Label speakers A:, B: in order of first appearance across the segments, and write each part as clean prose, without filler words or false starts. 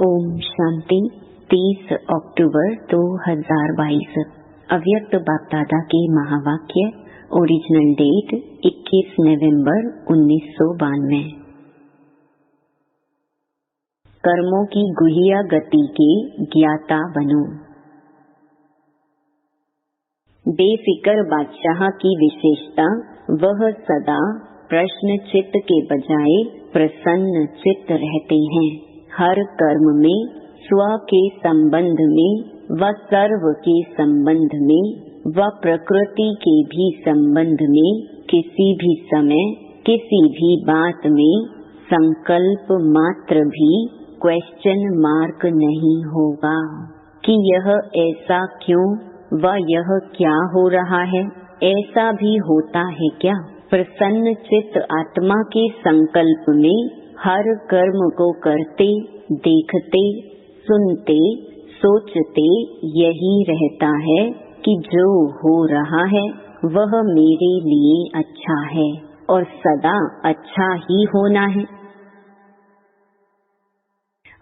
A: ओम शांति। 30 अक्टूबर 2022। अव्यक्त बाप-दादा के महावाक्य। ओरिजिनल डेट 21 नवंबर 1992। कर्मों की गुह्य गति के ज्ञाता बनो। बेफिक्र बादशाह की विशेषता, वह सदा प्रश्न चित्त के बजाय प्रसन्न चित्त रहते हैं। हर कर्म में स्व के संबंध में व सर्व के संबंध में व प्रकृति के भी संबंध में किसी भी समय किसी भी बात में संकल्प मात्र भी क्वेश्चन मार्क नहीं होगा कि यह ऐसा क्यों व यह क्या हो रहा है। ऐसा भी होता है क्या? प्रसन्न चित्त आत्मा के संकल्प में हर कर्म को करते, देखते, सुनते, सोचते यही रहता है कि जो हो रहा है वह मेरे लिए अच्छा है और सदा अच्छा ही होना है।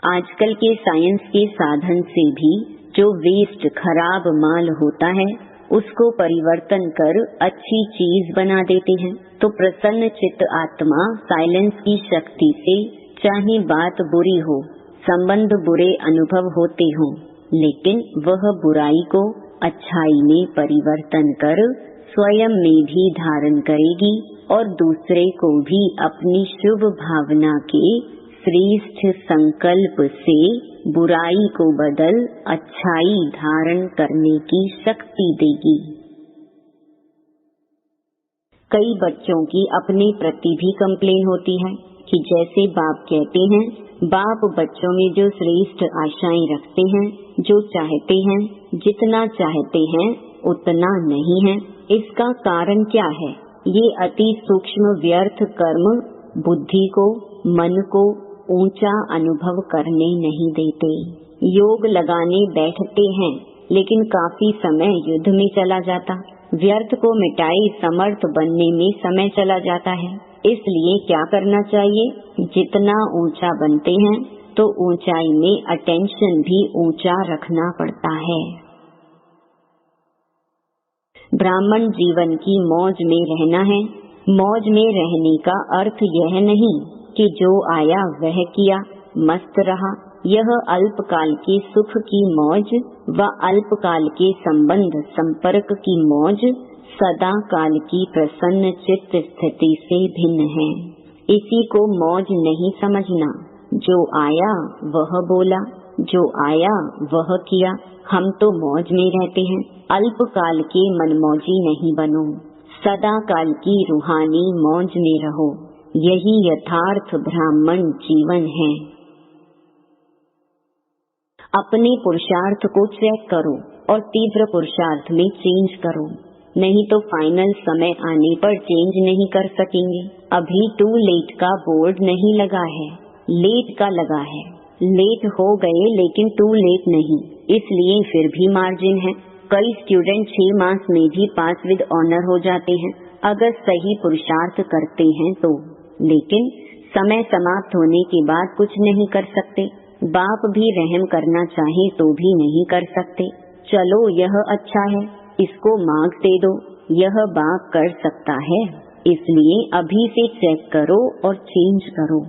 A: आजकल के साइंस के साधन से भी जो वेस्ट खराब माल होता है उसको परिवर्तन कर अच्छी चीज बना देते हैं। तो प्रसन्न चित्त आत्मा साइलेंस की शक्ति से चाहे बात बुरी हो, संबंध बुरे अनुभव होते हों, लेकिन वह बुराई को अच्छाई में परिवर्तन कर स्वयं में भी धारण करेगी और दूसरे को भी अपनी शुभ भावना के श्रेष्ठ संकल्प से बुराई को बदल अच्छाई धारण करने की शक्ति देगी। कई बच्चों की अपने प्रति भी कंप्लेन होती है कि जैसे बाप कहते हैं, बाप बच्चों में जो श्रेष्ठ आशाएं रखते हैं, जो चाहते हैं, जितना चाहते हैं उतना नहीं है। इसका कारण क्या है? ये अति सूक्ष्म व्यर्थ कर्म बुद्धि को, मन को ऊंचा अनुभव करने नहीं देते। योग लगाने बैठते हैं लेकिन काफी समय युद्ध में चला जाता, व्यर्थ को मिटाए समर्थ बनने में समय चला जाता है। इसलिए क्या करना चाहिए? जितना ऊंचा बनते हैं तो ऊंचाई में अटेंशन भी ऊंचा रखना पड़ता है। ब्राह्मण जीवन की मौज में रहना है। मौज में रहने का अर्थ यह नहीं कि जो आया वह किया, मस्त रहा। यह अल्पकाल के सुख की मौज व अल्पकाल के संबंध संपर्क की मौज सदा काल की प्रसन्न चित्त स्थिति से भिन्न है। इसी को मौज नहीं समझना। जो आया वह बोला, जो आया वह किया। हम तो मौज में रहते हैं। अल्पकाल के मनमौजी नहीं बनो, सदा काल की रूहानी मौज में रहो। यही यथार्थ ब्राह्मण जीवन है। अपने पुरुषार्थ को चेक करो और तीव्र पुरुषार्थ में चेंज करो, नहीं तो फाइनल समय आने पर चेंज नहीं कर सकेंगे। अभी टू लेट का बोर्ड नहीं लगा है, लेट का लगा है। लेट हो गए लेकिन टू लेट नहीं, इसलिए फिर भी मार्जिन है। कई स्टूडेंट 6 मास में भी पास विद ऑनर हो जाते हैं अगर सही पुरुषार्थ करते हैं तो, लेकिन समय समाप्त होने के बाद कुछ नहीं कर सकते। बाप भी रहम करना चाहे तो भी नहीं कर सकते। चलो यह अच्छा है, इसको मार्क्स दे दो, यह बाप कर सकता है। इसलिए अभी से चेक करो और चेंज करो।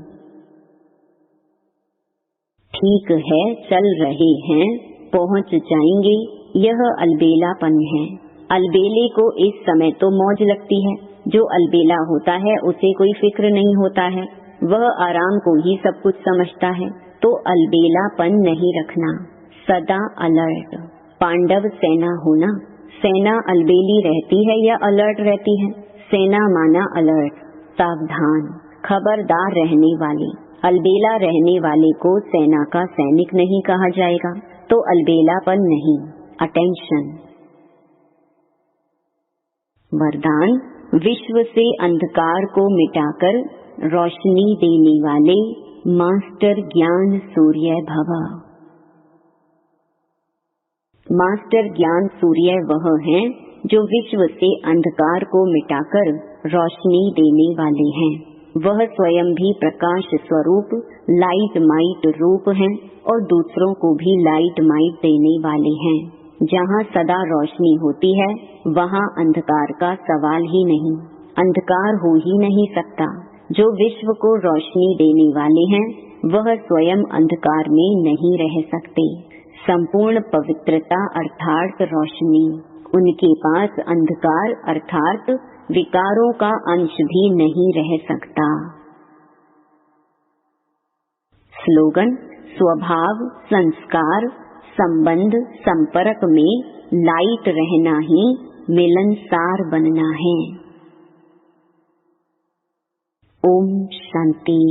A: ठीक है, चल रहे हैं, पहुंच जाएंगे, यह अलबेलापन है। अलबेले को इस समय तो मौज लगती है। जो अलबेला होता है उसे कोई फिक्र नहीं होता है, वह आराम को ही सब कुछ समझता है। तो अलबेलापन नहीं रखना, सदा अलर्ट। पांडव सेना होना, सेना अलबेली रहती है या अलर्ट रहती है? सेना माना अलर्ट, सावधान, खबरदार रहने वाले। अलबेला रहने वाले को सेना का सैनिक नहीं कहा जाएगा। तो अलबेलापन नहीं, अटेंशन। वरदान, विश्व से अंधकार को मिटाकर रोशनी देने वाले मास्टर ज्ञान सूर्य भव। मास्टर ज्ञान सूर्य वह हैं जो विश्व से अंधकार को मिटाकर रोशनी देने वाले हैं। वह स्वयं भी प्रकाश स्वरूप लाइट माइट रूप हैं और दूसरों को भी लाइट माइट देने वाले हैं। जहाँ सदा रोशनी होती है वहाँ अंधकार का सवाल ही नहीं, अंधकार हो ही नहीं सकता। जो विश्व को रोशनी देने वाले हैं वह स्वयं अंधकार में नहीं रह सकते। संपूर्ण पवित्रता अर्थात रोशनी, उनके पास अंधकार अर्थात विकारों का अंश भी नहीं रह सकता। स्लोगन: स्वभाव, संस्कार, संबंध, संपर्क में लाइट रहना ही मिलनसार बनना है। ओम शांति।